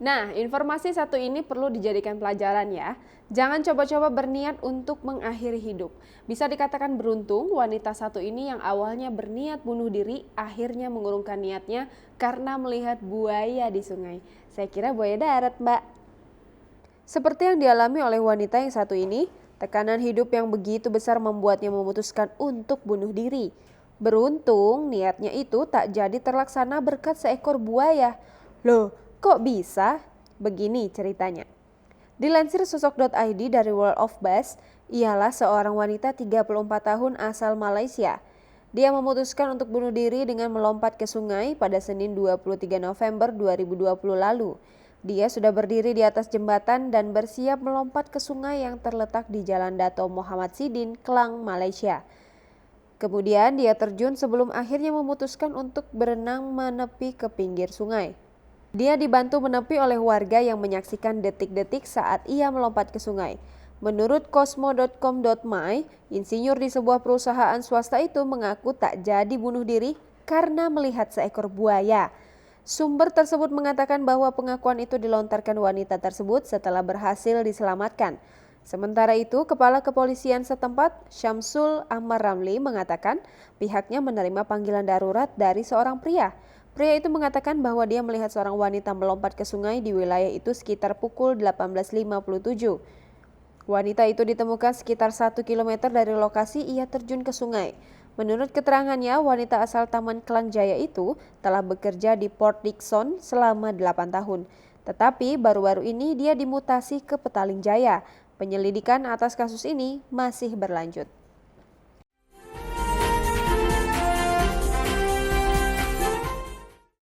Nah, informasi satu ini perlu dijadikan pelajaran ya. Jangan coba-coba berniat untuk mengakhiri hidup. Bisa dikatakan beruntung wanita satu ini yang awalnya berniat bunuh diri akhirnya mengurungkan niatnya karena melihat buaya di sungai. Saya kira buaya darat, Mbak. Seperti yang dialami oleh wanita yang satu ini, tekanan hidup yang begitu besar membuatnya memutuskan untuk bunuh diri. Beruntung niatnya itu tak jadi terlaksana berkat seekor buaya. Loh, kok bisa? Begini ceritanya. Dilansir sosok.id dari World of Bass, ialah seorang wanita 34 tahun asal Malaysia. Dia memutuskan untuk bunuh diri dengan melompat ke sungai pada Senin 23 November 2020 lalu. Dia sudah berdiri di atas jembatan dan bersiap melompat ke sungai yang terletak di Jalan Dato Muhammad Sidin, Klang, Malaysia. Kemudian dia terjun sebelum akhirnya memutuskan untuk berenang menepi ke pinggir sungai. Dia dibantu menepi oleh warga yang menyaksikan detik-detik saat ia melompat ke sungai. Menurut Cosmo.com.my, insinyur di sebuah perusahaan swasta itu mengaku tak jadi bunuh diri karena melihat seekor buaya. Sumber tersebut mengatakan bahwa pengakuan itu dilontarkan wanita tersebut setelah berhasil diselamatkan. Sementara itu, Kepala Kepolisian setempat, Syamsul Ahmad Ramli, mengatakan pihaknya menerima panggilan darurat dari seorang pria. Pria itu mengatakan bahwa dia melihat seorang wanita melompat ke sungai di wilayah itu sekitar pukul 18.57. Wanita itu ditemukan sekitar 1 km dari lokasi ia terjun ke sungai. Menurut keterangannya, wanita asal Taman Klang Jaya itu telah bekerja di Port Dickson selama 8 tahun. Tetapi baru-baru ini dia dimutasi ke Petaling Jaya. Penyelidikan atas kasus ini masih berlanjut.